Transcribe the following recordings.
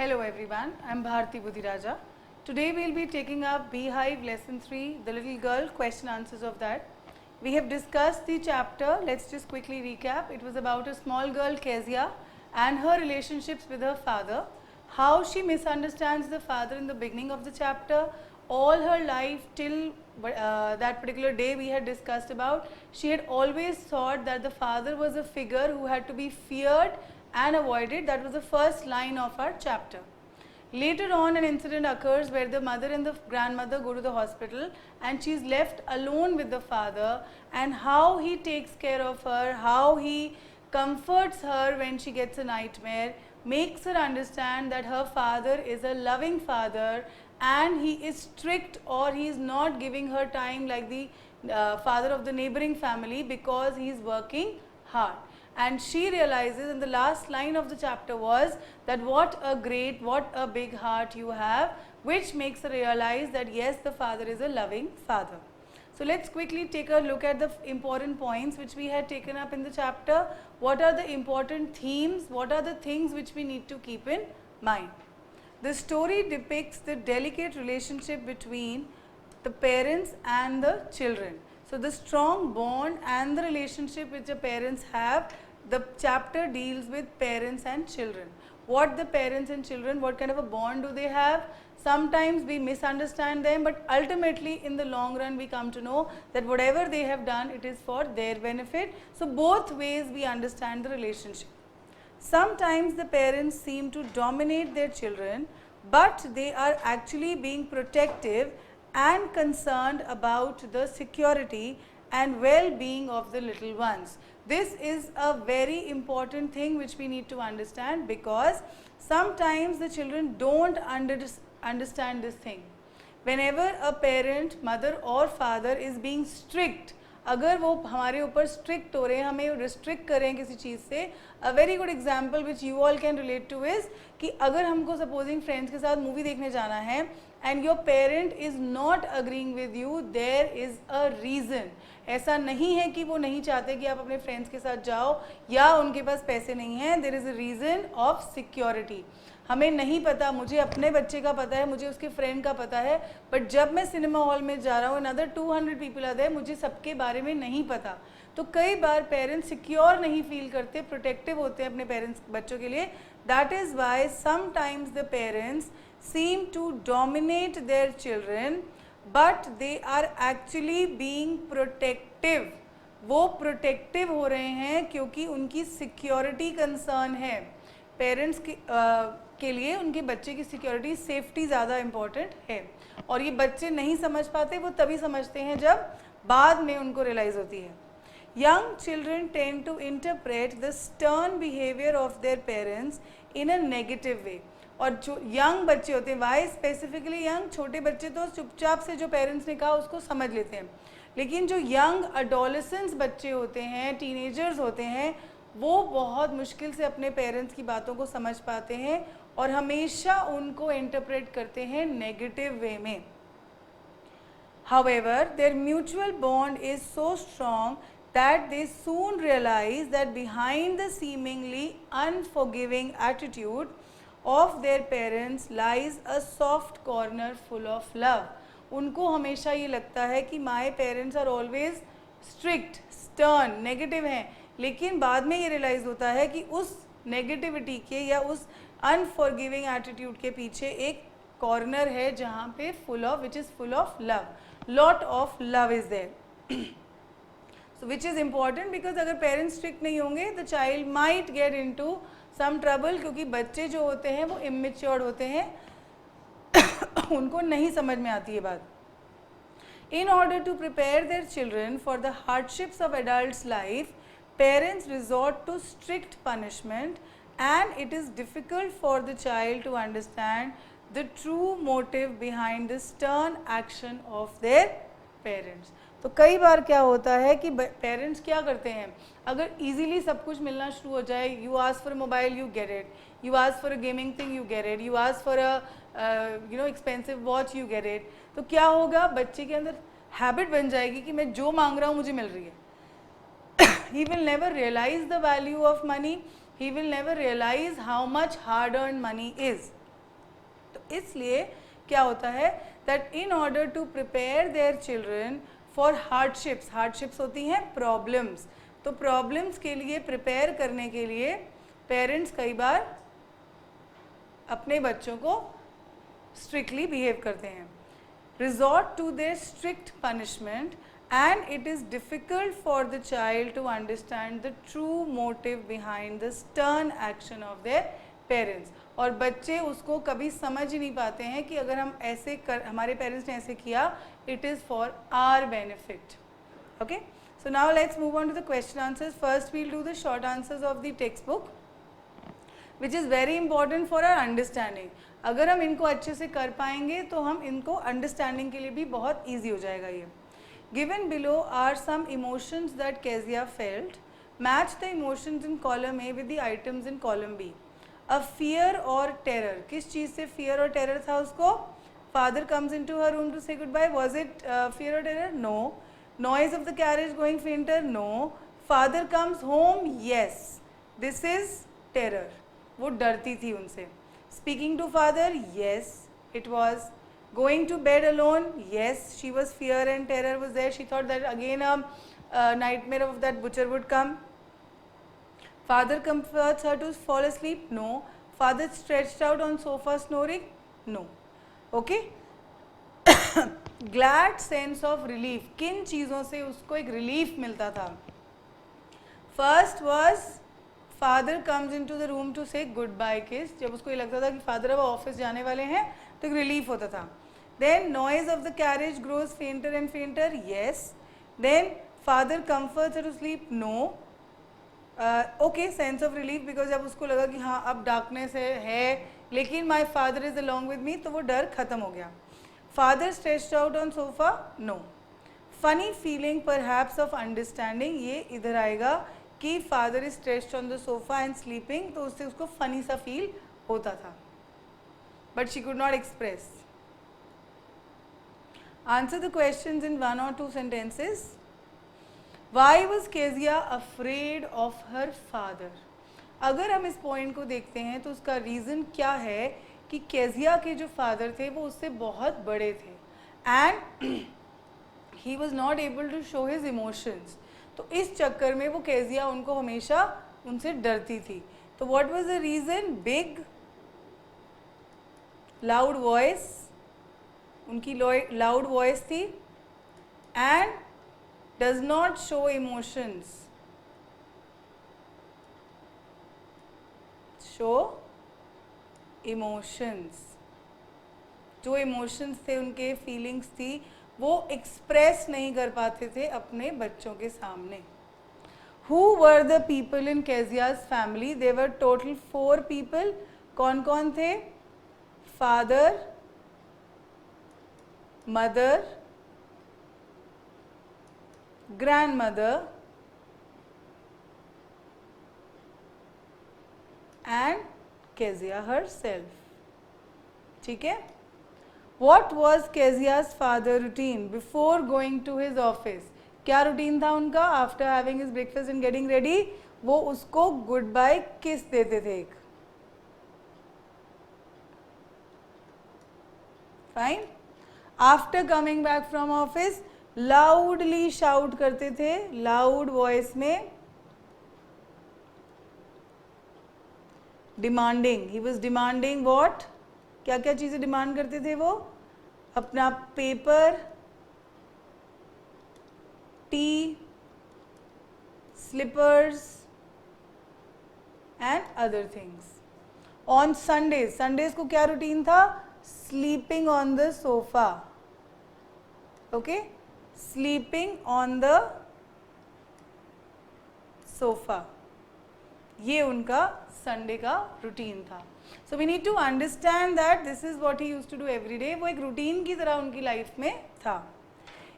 Hello everyone, I am Bharti Budhiraja. Today we will be taking up Beehive Lesson 3, the little girl, question answers of that. We have discussed the chapter, let's just quickly recap. It was about a small girl, Kezia, and her relationships with her father, how she misunderstands the father in the beginning of the chapter. All her life till that particular day we had discussed about, she had always thought that the father was a figure who had to be feared and avoided. That was the first line of our chapter. Later on, an incident occurs where the mother and the grandmother go to the hospital and she is left alone with the father, and how he takes care of her, how he comforts her when she gets a nightmare, makes her understand that her father is a loving father and he is strict, or he is not giving her time like the father of the neighboring family because he is working hard. And she realizes, in the last line of the chapter was that what a big heart you have, which makes her realize that yes, the father is a loving father. So let's quickly take a look at the important points which we had taken up in the chapter. What are the important themes? What are the things which we need to keep in mind? The story depicts the delicate relationship between the parents and the children. So the strong bond and the relationship which the parents have, the chapter deals with parents and children. What the parents and children, what kind of a bond do they have? Sometimes we misunderstand them, but ultimately in the long run we come to know that whatever they have done, it is for their benefit. So both ways we understand the relationship. Sometimes the parents seem to dominate their children, but they are actually being protective and concerned about the security and well-being of the little ones. This is a very important thing which we need to understand, because sometimes the children don't understand this thing. Whenever a parent, mother or father is being strict, अगर वो हमारे ऊपर strict हो रहे हैं, हमें restrict कर रहे हैं किसी चीज़ से, a very good example which you all can relate two is कि अगर हमको सपोजिंग फ्रेंड्स के साथ मूवी देखने जाना है and your parent is not agreeing with you, there is a reason. ऐसा नहीं है कि वो नहीं चाहते कि आप अपने फ्रेंड्स के साथ जाओ या उनके पास पैसे नहीं हैं. There is a reason of security. हमें नहीं पता, मुझे अपने बच्चे का पता है, मुझे उसके फ्रेंड का पता है, बट जब मैं सिनेमा हॉल में जा रहा हूँ, अनदर 200 पीपल आते हैं, मुझे सबके बारे में नहीं पता. तो कई बार पेरेंट्स सिक्योर नहीं फील करते, प्रोटेक्टिव होते हैं अपने पेरेंट्स बच्चों के लिए. That is why sometimes the parents seem to dominate their children, but they are actually being protective. वो प्रोटेक्टिव हो रहे हैं क्योंकि उनकी सिक्योरिटी कंसर्न है. पेरेंट्स के लिए उनके बच्चे की सिक्योरिटी, सेफ्टी ज़्यादा इम्पॉर्टेंट है. और ये बच्चे नहीं समझ पाते, वो तभी समझते हैं जब बाद में उनको रियलाइज़ होती है. Young children tend to interpret the stern behaviour of their parents in a negative way. और जो यंग बच्चे होते हैं, वाई स्पेसिफिकली यंग, छोटे बच्चे तो चुपचाप से जो पेरेंट्स ने कहा उसको समझ लेते हैं, लेकिन जो यंग अडोलेसेंस बच्चे होते हैं, टीनेजर्स होते हैं, वो बहुत मुश्किल से अपने पेरेंट्स की बातों को समझ पाते हैं और हमेशा उनको इंटरप्रेट करते हैं नेगेटिव वे में. However, their mutual bond is so strong that they soon realize that behind the seemingly unforgiving attitude of their parents lies a soft corner full of love. उनको हमेशा ये लगता है कि my parents are always strict, stern, negative हैं, लेकिन बाद में ये रियलाइज़ होता है कि उस नेगेटिविटी के या उस अनफॉरगिविंग एटीट्यूड के पीछे एक कॉर्नर है जहाँ पे full of, which is full of love, lot of love is there. So which is important, because अगर पेरेंट्स स्ट्रिक्ट नहीं होंगे the child might get into some trouble, क्योंकि बच्चे जो होते हैं वो इमेच्योर्ड होते हैं, उनको नहीं समझ में आती है बात. In order to prepare their children for the hardships of adults' life, parents resort to strict punishment, and it is difficult for the child to understand the true motive behind the stern action of their parents. तो कई बार क्या होता है कि parents क्या करते हैं, अगर इजीली सब कुछ मिलना शुरू हो जाए, you ask for a mobile you get it, you ask for a gaming thing you get it, you ask for a expensive watch you get it, तो क्या होगा, बच्चे के अंदर हैबिट बन जाएगी कि मैं जो मांग रहा हूँ मुझे मिल रही है. He will never realize the value of money. He will never realize how much hard-earned money is. तो इसलिए क्या होता है that in order to prepare their children for hardships, hardships होती हैं प्रॉब्लम्स, तो प्रॉब्लम्स के लिए प्रिपेयर करने के लिए पेरेंट्स कई बार अपने बच्चों को स्ट्रिक्टली बिहेव करते हैं. Resort to their strict punishment and it is difficult for the child to understand the true motive behind the stern action of their parents. और बच्चे उसको कभी समझ ही नहीं पाते हैं कि अगर हम ऐसे हमारे पेरेंट्स ने ऐसे किया, it is for our benefit. Okay, so now let's move on to the question answers. First we'll do the short answers of the textbook, which is very important for our understanding. अगर हम इनको अच्छे से कर पाएंगे तो हम इनको अंडरस्टैंडिंग के लिए भी बहुत ईजी हो जाएगा. ये given below are some emotions that Kezia felt. Match the emotions in column A with the items in column B. A fear or terror. किस चीज़ से fear और terror था उसको? Father comes into her room to say goodbye. Was it fear or terror? No. Noise of the carriage going fainter? No. Father comes home? Yes. This is terror. वो डरती थी उनसे. Speaking to father? Yes. It was. Going to bed alone? Yes, she was fear and terror was there. She thought that again a nightmare of that butcher would come. Father comforts her to fall asleep? No. Father stretched out on sofa snoring? No. Okay. Glad sense of relief. किन चीज़ों से उसको एक relief मिलता था? First was father comes into the room to say goodbye kiss. जब उसको ये लगता था कि father अब ऑफिस जाने वाले हैं तो एक relief होता था. Then noise of the carriage grows fainter and fainter. Yes. Then father comforts her to sleep. No. Okay, sense of relief because जब उसको लगा कि हाँ अब darkness है लेकिन my father is along with me तो वो डर खत्म हो गया. Father stretched out on sofa. No. Funny feeling perhaps of understanding. ये इधर आएगा कि father is stretched on the sofa and sleeping तो उससे उसको funny सा feel होता था. But she could not express. Answer the questions in 1 or 2 sentences. Why was Kezia afraid of her father? अगर हम इस पॉइंट को देखते हैं तो उसका रीज़न क्या है कि केजिया के जो फादर थे वो उससे बहुत बड़े थे and he was not able to show his emotions. तो इस चक्कर में वो केजिया उनको हमेशा उनसे डरती थी. तो what was the reason? Big loud voice, उनकी लाउड वॉइस थी and does not show emotions. Show emotions, जो इमोशंस थे उनके फीलिंग्स थी वो एक्सप्रेस नहीं कर पाते थे अपने बच्चों के सामने. Who were the people in Kezia's family? They were total 4 people. कौन कौन थे? Father, mother, grandmother and Kezia herself. ठीक है? What was Kezia's father routine before going to his office? क्या रूटीन था उनका? After having his breakfast and getting ready, वो उसको गुड बाय किस देते थे एक. Fine. After coming back from office loudly shout करते थे, लाउड वॉइस में demanding. He was demanding what? क्या क्या चीज़ें डिमांड करते थे वो? अपना paper, tea, slippers and other things. On Sundays, Sundays को क्या रूटीन था? Sleeping on the sofa. Okay, sleeping on the sofa, ये उनका संडे का रूटीन था. So we need to understand that this is what he used to do every day. वो एक routine की तरह उनकी लाइफ में था.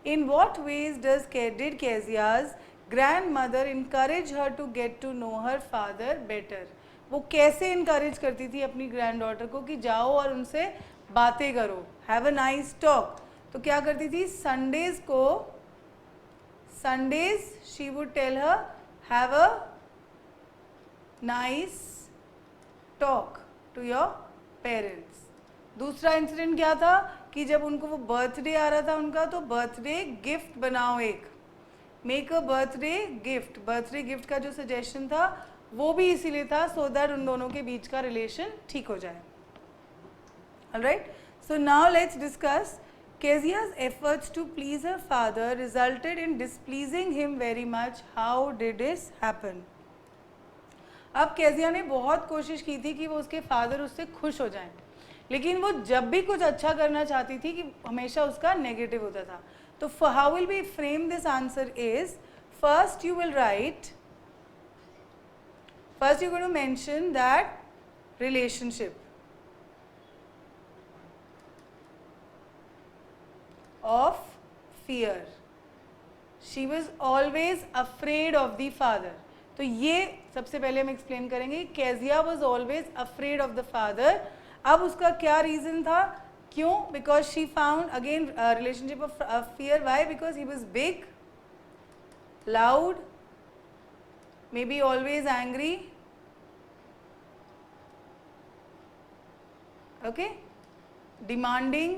In what ways did Kezia's grandmother encourage her to get to know her father better? वो कैसे encourage करती थी अपनी ग्रैंड डॉटर को कि जाओ और उनसे बातें करो, हैव अ नाइस टॉक. तो क्या करती थी? संडेज को, Sundays she would tell her have a nice talk to your parents. दूसरा इंसिडेंट क्या था कि जब उनको वो बर्थडे आ रहा था उनका, तो बर्थडे गिफ्ट बनाओ एक, मेक अ बर्थडे गिफ्ट का जो सजेशन था वो भी इसीलिए था सो दैट उन दोनों के बीच का रिलेशन ठीक हो जाए. Alright, so now let's discuss Kezia's efforts to please her father resulted in displeasing him very much. How did this happen? अब केजिया ने बहुत कोशिश की थी कि वो उसके फादर उससे खुश हो जाएं, लेकिन वो जब भी कुछ अच्छा करना चाहती थी कि हमेशा उसका नेगेटिव होता था. तो how will be frame this answer is, first you will write, first you going to mention that relationship of fear. She was always afraid of the father. तो ये सबसे पहले हम एक्सप्लेन करेंगे. Kezia was always afraid of the father. अब उसका क्या reason था, क्यों? Because she found again a relationship of fear. Why? Because he was big, loud, maybe always angry. Okay, demanding.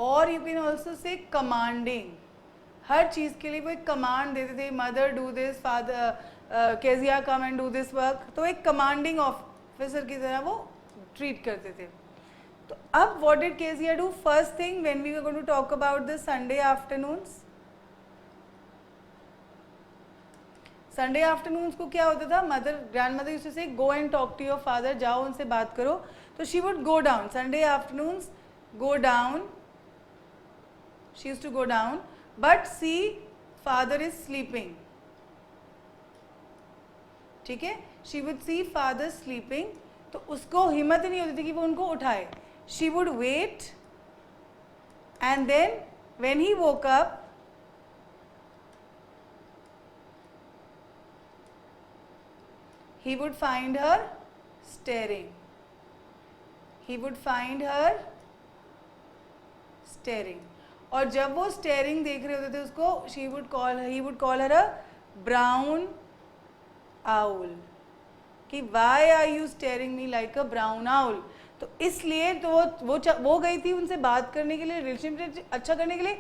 और you can also say commanding. हर चीज़ के लिए वो एक कमांड देते थे, mother do this, father Kezia come and do this work. तो एक कमांडिंग ऑफिसर की तरह वो ट्रीट करते थे. तो अब what did Kezia do? First thing when we were going to talk about the Sunday afternoons, Sunday afternoons को क्या होता था, mother grandmother used to say go and talk to your father, जाओ उनसे बात करो. तो she would go down, Sunday afternoons go down, she used to go down, but see father is sleeping. ठीक है, she would see father sleeping. तो उसको हिम्मत ही नहीं होती थी कि वो उनको उठाए. she would wait and then when he woke up, he would find her staring. He would find her staring. और जब वो स्टेयरिंग देख रहे होते थे उसको, he would call her a brown owl. कि why are you staring me like a brown owl? तो इसलिए तो वो गई थी उनसे बात करने के लिए, रिलेशनशिप अच्छा करने के लिए.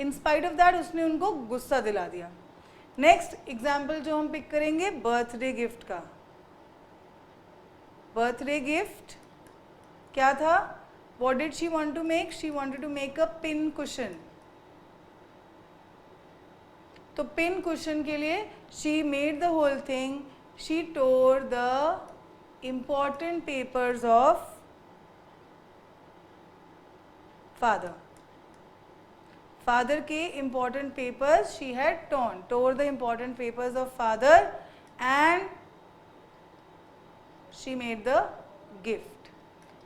इन स्पाइट ऑफ दैट उसने उनको गुस्सा दिला दिया. नेक्स्ट एग्जाम्पल जो हम पिक करेंगे, बर्थडे गिफ्ट का. बर्थडे गिफ्ट क्या था? What did she want to make? She wanted to make a pin cushion. तो pin cushion के लिए she made the whole thing. She tore the important papers of father. Father के important papers she had tore the important papers of father and she made the gift.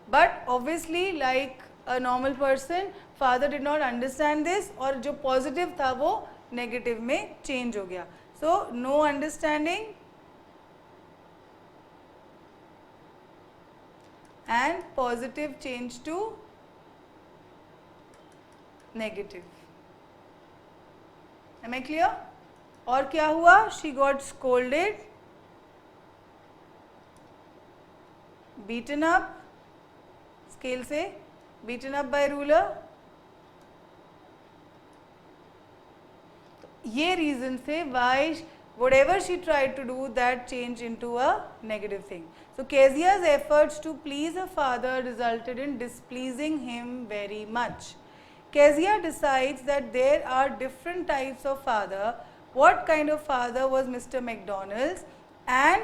But obviously like a normal person, father did not understand this और जो positive था वो negative में change हो गया. So no understanding and positive change to negative. Am I clear? और क्या हुआ? She got scolded, beaten up, scale से beaten up by ruler. ये रीजन से why whatever she tried to do that changed into a negative thing. So Kezia's efforts to please her father resulted in displeasing him very much. Kezia decides that there are different types of father. What kind of father was Mr. McDonald's and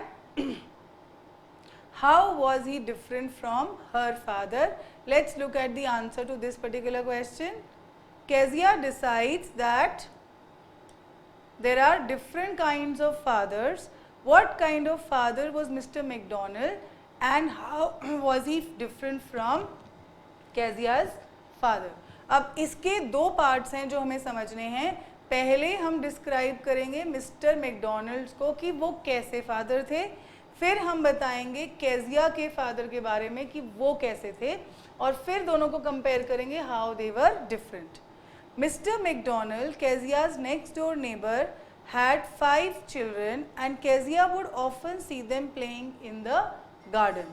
how was he different from her father? Let's look at the answer to this particular question. Kezia decides that there are different kinds of fathers. What kind of father was Mr. McDonald and how was he different from Kezia's father? अब इसके दो parts हैं जो हमें समझने हैं. पहले हम डिस्क्राइब करेंगे मिस्टर मैकडोनल्ड्स को कि वो कैसे फादर थे, फिर हम बताएंगे केजिया के फादर के बारे में कि वो कैसे थे, और फिर दोनों को कंपेयर करेंगे how they were different. Mister McDonald, Kezia's next door neighbor, had 5 children and Kezia would often see them playing in the garden.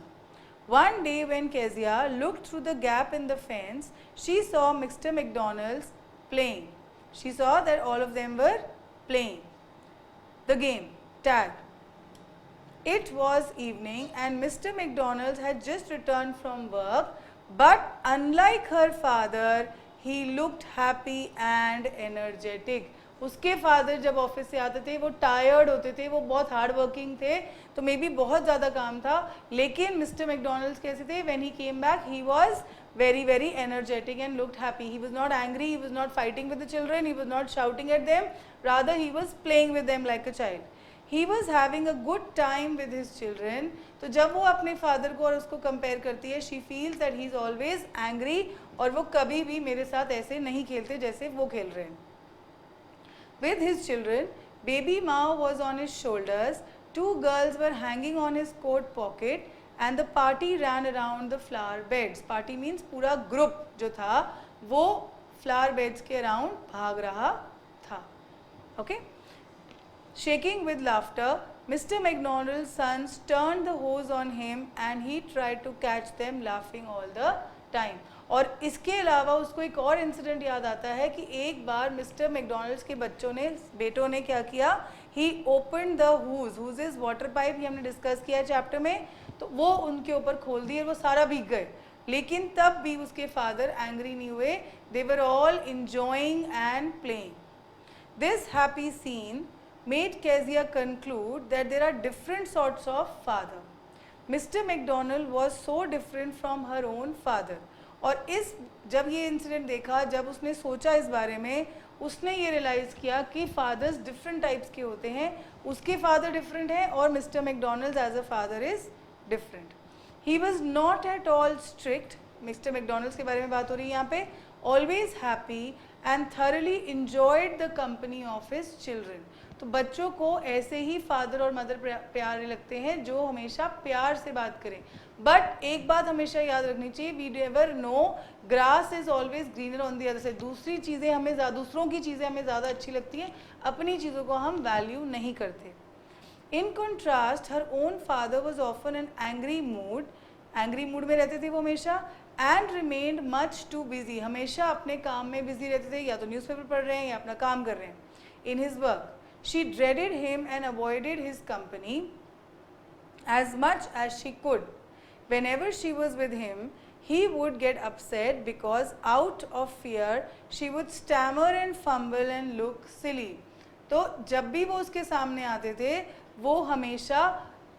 One day when Kezia looked through the gap in the fence, she saw Mr. McDonald's playing. She saw that all of them were playing the game, tag. It was evening and Mr. McDonald had just returned from work, but unlike her father, he looked happy and energetic. उसके father जब office से आते थे वो tired होते थे, वो बहुत हार्ड वर्किंग थे, तो मे बी बहुत ज़्यादा काम था, लेकिन मिस्टर मैकडोनल्ड्स कैसे थे? When he came back he was very very energetic and looked happy. He was not angry, he was not fighting with the children, he was not shouting at them, rather he was playing with them like a child. He was having a good time with his children. तो जब वो अपने father को और उसको compare करती है, she feels that he is always angry और वो कभी भी मेरे साथ ऐसे नहीं खेलते जैसे वो खेल रहे हैं. With his children, baby Mao was on his shoulders, two girls were hanging on his coat pocket and the party ran around the flower beds. Party means पूरा group जो था वो flower beds के around भाग रहा था. Okay? Shaking with laughter, Mr. McDonald's sons turned the hose on him and he tried to catch them laughing all the time. और इसके अलावा उसको एक और इंसिडेंट याद आता है कि एक बार मिस्टर मैकडोनल्ड्स के बेटों ने क्या किया? He open the whose is water pipe, ये हमने डिस्कस किया चैप्टर में, तो वो उनके ऊपर खोल दिए, वो सारा भीग गए, लेकिन तब भी उसके फादर एंग्री नहीं हुए. They were all enjoying and playing. This happy scene made Kezia conclude that there are different sorts of father. Mr. McDonald was so different from her own father. और जब ये इंसिडेंट देखा, जब उसने सोचा इस बारे में, उसने ये रियलाइज़ किया कि फादर्स डिफरेंट टाइप्स के होते हैं. उसके फादर डिफरेंट हैं और Mr Macdonalds as a father is different. He was not at all strict. Mr Macdonalds के बारे में बात हो रही है यहाँ पे. Always happy and thoroughly enjoyed the company of his children. तो बच्चों को ऐसे ही फादर और मदर प्यारे लगते हैं जो हमेशा प्यार से बात करें. बट एक बात हमेशा याद रखनी चाहिए, we never know grass is always greener on the other side. दूसरी चीज़ें हमें दूसरों की चीज़ें हमें ज़्यादा अच्छी लगती हैं, अपनी चीज़ों को हम वैल्यू नहीं करते. In contrast her own father was often an angry mood में रहते थे वो हमेशा. And remained much too busy, हमेशा अपने काम में बिजी रहते थे, या तो न्यूज़पेपर पढ़ रहे हैं या अपना काम कर रहे हैं. In his work she dreaded him and avoided his company as much as she could. Whenever she was with him, he would get upset because out of fear she would stammer and fumble and look silly. तो जब भी वो उसके सामने आते थे वो हमेशा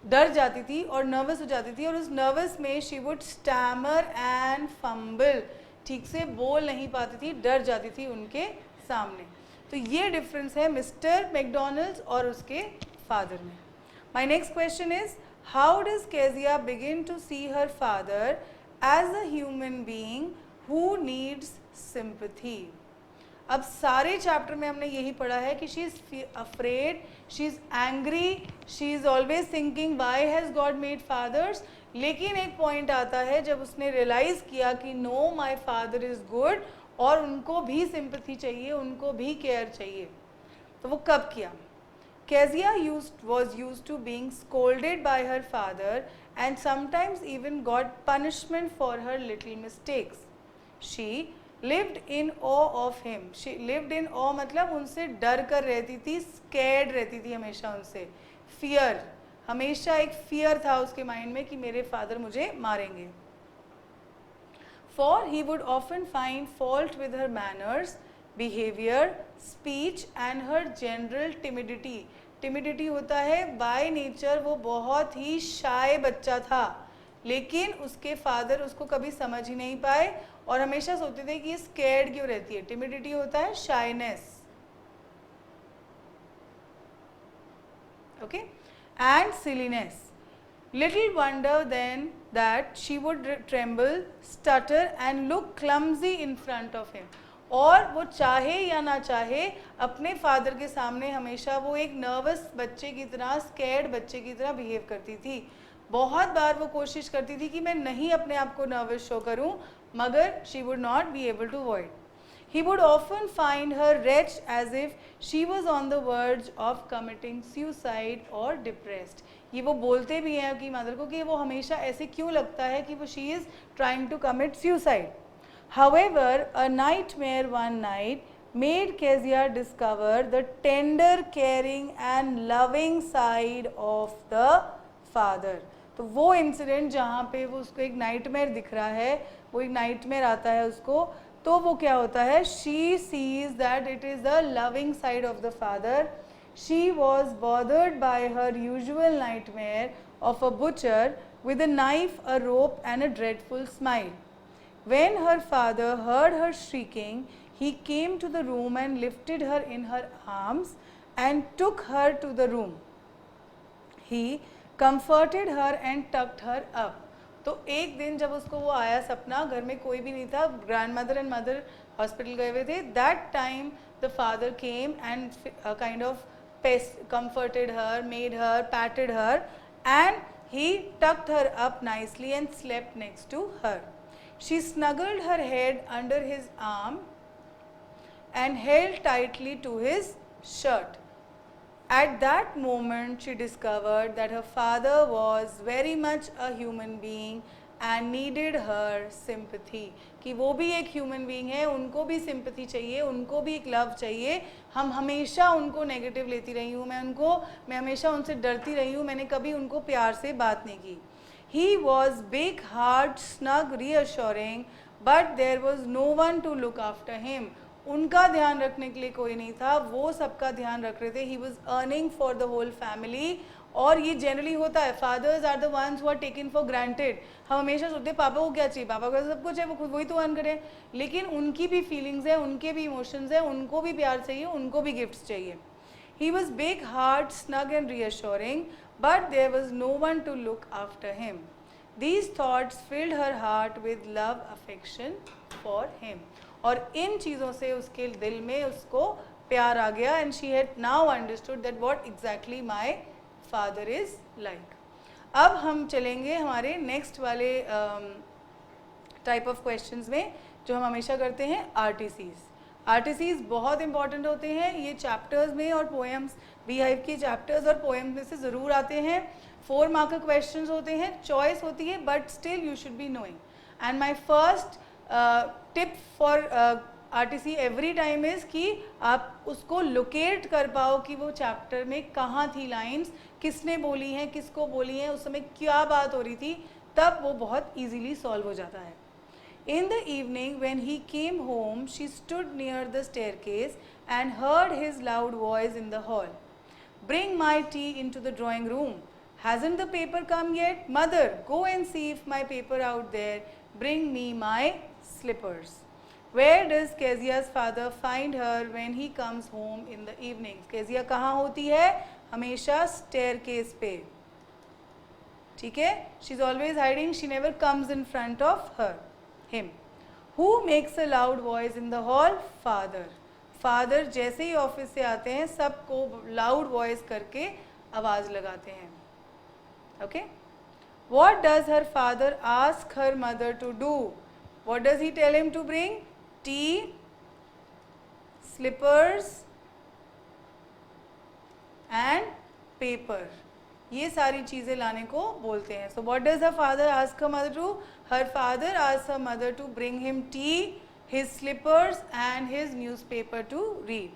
डर जाती थी और नर्वस हो जाती थी, और उस नर्वस में she would stammer and fumble, ठीक से बोल नहीं पाती थी, डर जाती थी उनके सामने. तो ये डिफरेंस है मिस्टर मैकडोनल्ड्स और उसके फादर में. My next question is, how does Kezia begin to see her father as a human being who needs sympathy. अब सारे चैप्टर में हमने यही पढ़ा है कि she is afraid, she is angry, she is always thinking why has God made fathers. लेकिन एक पॉइंट आता है जब उसने रियलाइज किया कि no, my father is good और उनको भी सिंपैथी चाहिए, उनको भी केयर चाहिए. तो वो कब किया? Kezia was used to being scolded by her father and sometimes even got punishment for her little mistakes. She lived in awe of him. She lived in awe मतलब उनसे डर कर रहती थी, scared रहती थी हमेशा उनसे. Fear, हमेशा एक fear था उसके माइंड में कि मेरे फादर मुझे मारेंगे. For he would often find fault with her manners, behavior, speech and her general timidity. Timidity होता है by nature, वो बहुत ही shy बच्चा था, लेकिन उसके फादर उसको कभी समझ ही नहीं पाए और हमेशा सोचते थे कि ये scared क्यों रहती है. Timidity होता है shyness, okay, and silliness. Little wonder then that she would tremble, stutter and look clumsy in front of him. और वो चाहे या ना चाहे अपने फादर के सामने हमेशा वो एक नर्वस बच्चे की तरह, स्कैर्ड बच्चे की तरह बिहेव करती थी. बहुत बार वो कोशिश करती थी कि मैं नहीं अपने आप को नर्वस शो करूं, मगर she would not be able to avoid. He would often find her wretched as if she was on the verge of committing suicide or depressed. ये वो बोलते भी हैं कि मदर को कि वो हमेशा ऐसे क्यों लगता है कि वो she is trying to commit suicide. However, a nightmare one night made Kezia discover the tender, caring and loving side of the father. तो वो इंसिडेंट जहाँ पे वो उसको एक नाइटमेयर दिख रहा है, वो एक नाइटमेयर आता है उसको, तो वो क्या होता है, she sees that it is the loving side of the father. She was bothered bye her usual nightmare of a butcher with a knife, a rope and a dreadful smile. When her father heard her shrieking, he came to the room and lifted her in her arms and took her to the room. He comforted her and tucked her up. तो एक दिन जब उसको वो आया सपना, घर में कोई भी नहीं था, grand mother and mother hospital गए हुए थे, that time the father came and kind of comforted her, made her, patted her and he tucked her up nicely and slept next to her. She snuggled her head under his arm and held tightly to his shirt. At that moment she discovered that her father was very much a human being and needed her sympathy. कि वो भी एक human being है, उनको भी sympathy चाहिए, उनको भी एक लव चाहिए. हम हमेशा उनको नेगेटिव लेती रही हूँ, मैं हमेशा उनसे डरती रही हूँ, मैंने कभी उनको प्यार से बात नहीं की. He was big, hard, snug, reassuring, but there was no one to look after him. उनका ध्यान रखने के लिए कोई नहीं था, वो सबका ध्यान रख रहे थे. He was earning for the whole family. और ये जनरली होता है, fathers are the ones who are taken for granted. हम हमेशा सोचते हैं पापा को क्या चाहिए, पापा को सब कुछ है, वो खुद वही तो अर्न करें. लेकिन उनकी भी फीलिंग्स है, उनके भी इमोशंस है, उनको भी प्यार चाहिए, उनको भी गिफ्ट्स चाहिए. He was big, hard, snug and reassuring, but there was no one to look after him. These thoughts filled her heart with love, affection for him. और इन चीज़ों से उसके दिल में उसको प्यार आ गया. And she had now understood that what exactly my father is like. अब हम चलेंगे हमारे नेक्स्ट वाले टाइप ऑफ क्वेश्चंस में जो हम हमेशा करते हैं, आरटीसीज. आरटीसीज बहुत इंपॉर्टेंट होते हैं. ये चैप्टर्स में और पोएम्स, बीहाइव के चैप्टर्स और पोएम्स में से ज़रूर आते हैं. 4 मार्क क्वेश्चंस होते हैं, चॉइस होती है, but still you should be knowing. And my first tip for RTC every time is कि आप उसको लोकेट कर पाओ कि वो चैप्टर में कहाँ थी लाइंस, किसने बोली हैं, किसको बोली हैं, उस समय क्या बात हो रही थी, तब वो बहुत इजीली सॉल्व हो जाता है. In the evening when he came home, she stood near the staircase and heard his loud voice in the hall. Bring my tea into the drawing room. Hasn't the paper come yet? Mother, go and see if my paper out there. Bring me my slippers. Where does Kezia's father find her when he comes home in the evenings? Kezia कहाँ होती है? हमेशा staircase पे. ठीक है? She's always hiding. She never comes in front of her. Him. Who makes a loud voice in the hall? Father. Father जैसे ही office से आते हैं सबको loud voice करके आवाज़ लगाते हैं. Okay? What does her father ask her mother to do? What does he tell him to bring? Tea, slippers and paper. ये सारी चीज़ें लाने को बोलते हैं. So what does her father ask her mother to? Her father asks her mother to bring him tea, his slippers and his newspaper to read.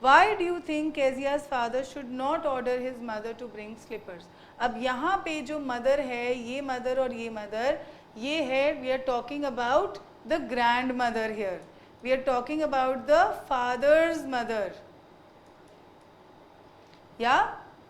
Why do you think Kezia's father should not order his mother to bring slippers? अब यहाँ पे जो mother है, ये mother और ये mother, ये है, we are talking about the grandmother here. We are talking about the father's mother. या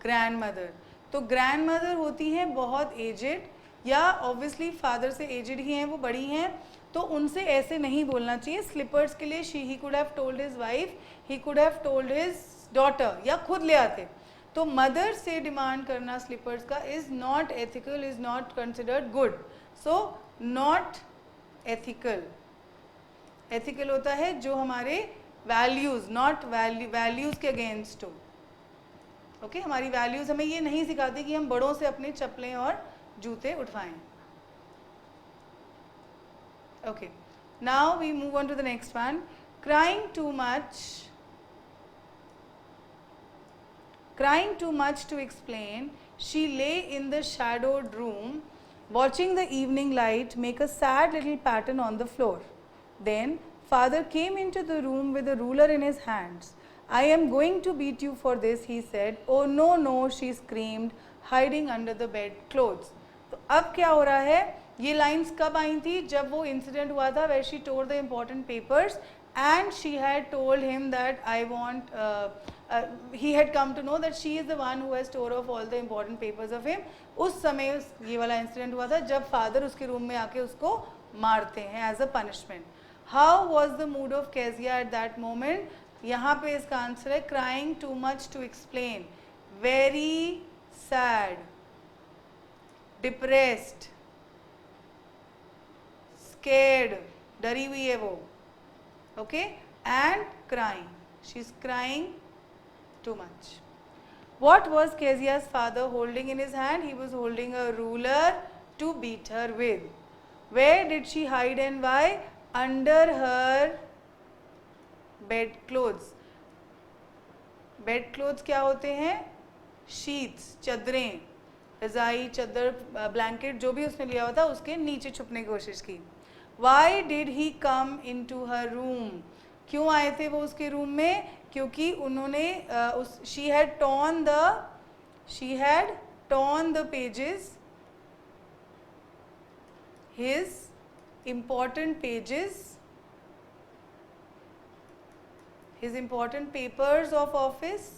grandmother. तो grandmother होती हैं बहुत एजेड, या ऑब्वियसली फादर से एजेड ही हैं, वो बड़ी हैं, तो उनसे ऐसे नहीं बोलना चाहिए. स्लीपर्स के लिए he could have told his wife, he could have told his daughter, या खुद ले आते. तो मदर से डिमांड करना स्लीपर्स का is not ethical, is not considered good. So not ethical. Ethical होता है जो हमारे वैल्यूज़, नॉट वैल्यूज़ के अगेंस्ट हो. ओके, हमारी वैल्यूज़ हमें ये नहीं सिखाती कि हम बड़ों से अपने चप्पलें और जूते उठवाएं. Okay, now we move on to the next one. crying too much to explain, she lay in the shadowed room, watching the evening light make a sad little pattern on the floor. Then father came into the room with a ruler in his hands. I am going to beat you for this, he said. Oh no, no, she screamed, hiding under the bed clothes. तो अब क्या हो रहा है, ये lines कब आई थी, जब वो इंसिडेंट हुआ था, where she tore the important papers and she had told him that I want, he had come to know that she is the one who has tore off all the important papers of him. उस समय ये वाला incident हुआ था जब father उसके room में आके उसको मारते हैं as a punishment. How was the mood of Kezia at that moment? यहाँ पे इसका आंसर है crying too much to explain, very sad, depressed, scared, डरी हुई है वो, okay, and crying, she is crying too much. What was Kezia's father holding in his hand? He was holding a ruler to beat her with. Where did she hide and why? Under her bed clothes. Bed clothes क्या होते हैं? Sheets, चद्दरें, रजाई, चद्दर, blanket, जो भी उसने लिया हुआ था उसके नीचे छुपने की कोशिश की. Why did he come into her room? क्यों आए थे वो उसके रूम में? क्योंकि उन्होंने she had torn the pages, his important pages, his important papers of office.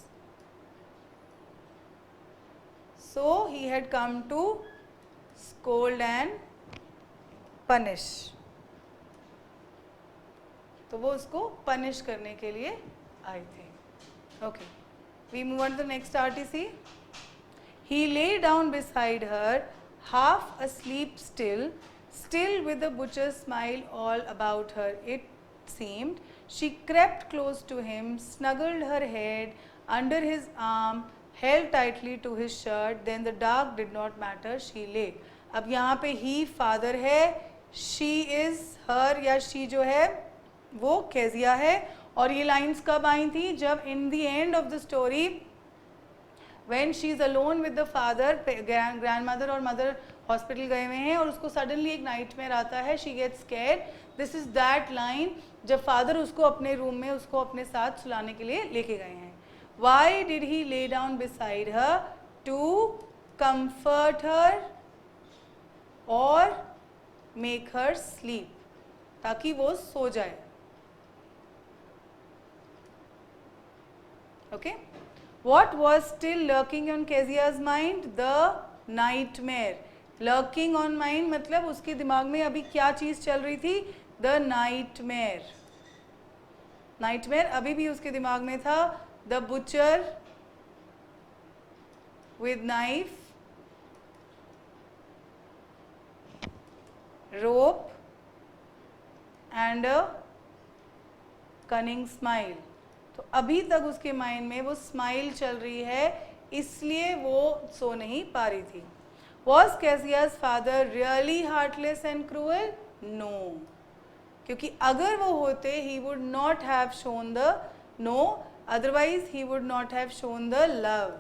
So he had come to scold and punish. तो वो उसको पनिश करने के लिए आए थे. Okay, we move on to the next RTC. He lay down beside her, half asleep still with a butcher's smile all about her, it seemed. She crept close to him, snuggled her head under his arm, held tightly to his shirt. Then the dark did not matter, she lay. अब यहाँ पे he father है, she is her या she जो है वो Kezia है. और ये लाइन्स कब आई थी? जब in the end of the story when she is alone with the father, grand mother और मदर हॉस्पिटल गए हुए हैं और उसको सडनली एक नाइटमेयर आता है, she gets scared. This is that line जब फादर उसको अपने रूम में उसको अपने साथ सुलाने के लिए लेके गए हैं. Y did he lay down beside her? To comfort her or make her sleep, ताकि वो सो जाए. Okay, what was still lurking on Kezia's mind? The nightmare. Lurking on mind मतलब उसके दिमाग में अभी क्या चीज़ चल रही थी? The nightmare. Nightmare अभी भी उसके दिमाग में था. The butcher with knife, rope and a cunning smile. तो अभी तक उसके माइंड में वो स्माइल चल रही है, इसलिए वो सो नहीं पा रही थी. Was Kezia's father really heartless and cruel? No, क्योंकि अगर वो होते he would not have shown the no, otherwise he would not have shown the love.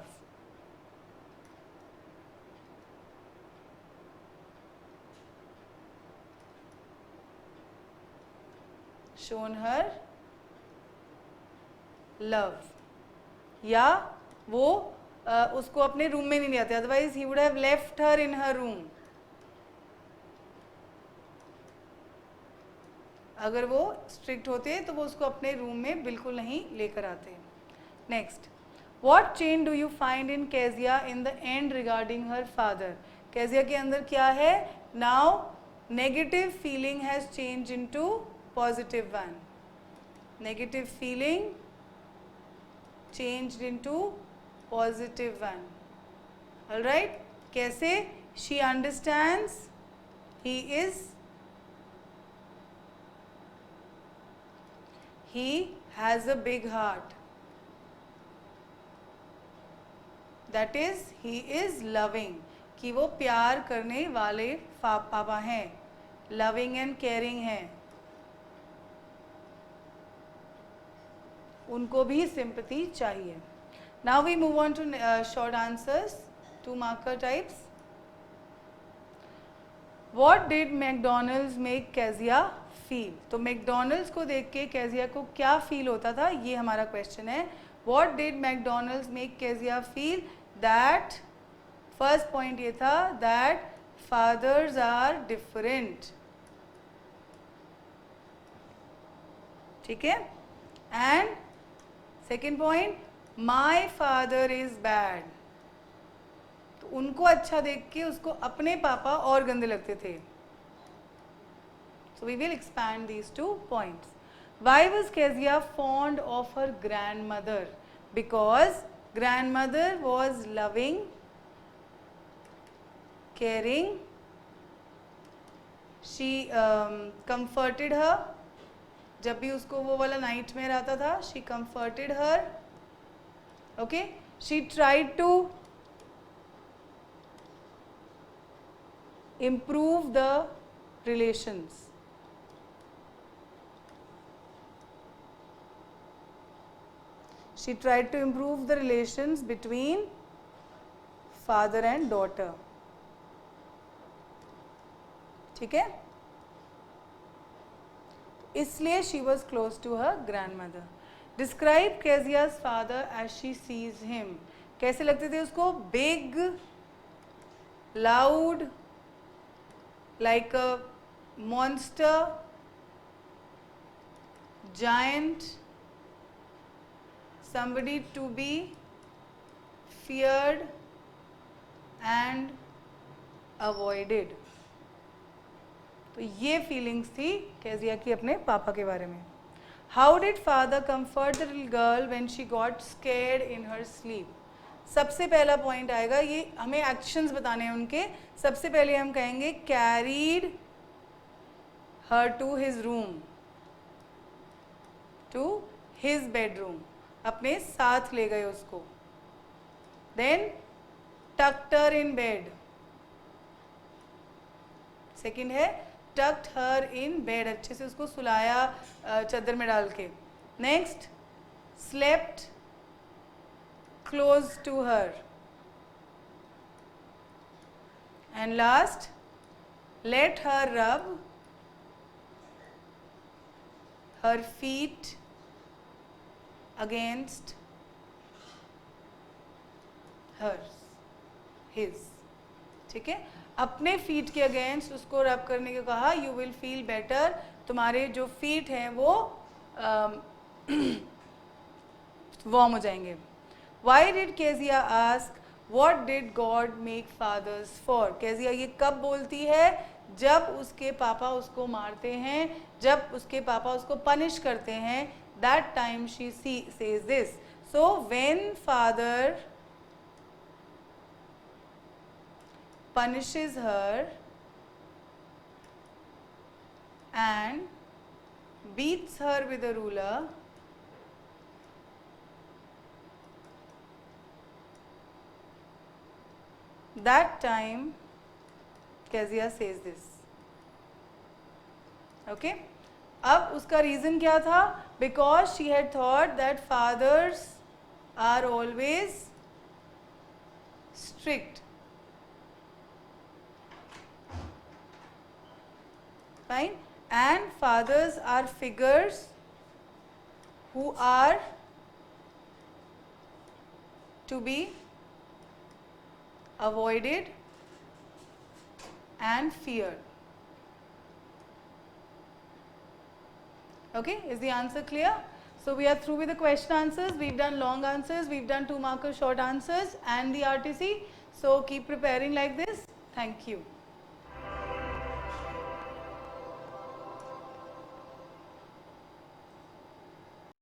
Shown her love, या वो उसको अपने रूम में नहीं ले आते, otherwise he would have left her in her room. अगर वो स्ट्रिक्ट होते तो वो उसको अपने रूम में बिल्कुल नहीं लेकर आते. Next, what change do you find in Kezia in the end regarding her father? Kezia के अंदर क्या है? Now negative feeling has change into positive one. Negative feeling changed into positive one. All right, कैसे? She understands he has a big heart. That is, he is loving. कि वो प्यार करने वाले पापा हैं, loving and caring हैं. उनको भी सिंपैथी चाहिए. Now we move on to short answers, 2 marker types. What did McDonald's make Kezia feel? तो McDonald's को देख के Kezia को क्या feel होता था, ये हमारा question है. What did McDonald's make Kezia feel? That first point ये था that fathers are different. ठीक है. And second point, my father is bad. तो उनको अच्छा देख के उसको अपने पापा और गंदे लगते थे. So we will expand these 2 points. Why was Kezia fond of her grandmother? Because grandmother was loving, caring. She comforted her. जब भी उसको वो वाला nightmare आता था, she comforted her. Okay? She tried to improve the relations. She tried to improve the relations between father and daughter. ठीक है. इसलिए she was close to her grandmother. Describe Kezia's father as she sees him. कैसे लगते थे उसको? Big, loud, like a monster, giant, somebody to be feared and avoided. तो ये feelings थी केजिया की अपने पापा के बारे में. How did father comfort the little girl when she got scared in her sleep. सबसे पहला पॉइंट आएगा, ये हमें एक्शंस बताने हैं उनके. सबसे पहले हम कहेंगे carried her to his room, to his bedroom, अपने साथ ले गए उसको. Then tucked her in bed. Second है टक्ड हर इन बेड, अच्छे से उसको सुलाया चादर में डाल के. Next slept close to her. And last let her rub her feet against hers, his. ठीक है. अपने फीट के अगेंस्ट उसको रब करने को कहा. You will feel better. तुम्हारे जो फीट हैं वो वार्म हो जाएंगे. Why did Kezia ask what did God make fathers for. Kezia ये कब बोलती है? जब उसके पापा उसको मारते हैं, जब उसके पापा उसको पनिश करते हैं. That time she says this. So when father punishes her and beats her with a ruler, that time Kezia says this. Okay? अब उसका रीज़न क्या था? Because she had thought that fathers are always strict. Fine. And fathers are figures who are to be avoided and feared. Okay, is the answer clear? So we are through with the question answers. We've done long answers, we've done 2 marker short answers and the RTC. So keep preparing like this. Thank you.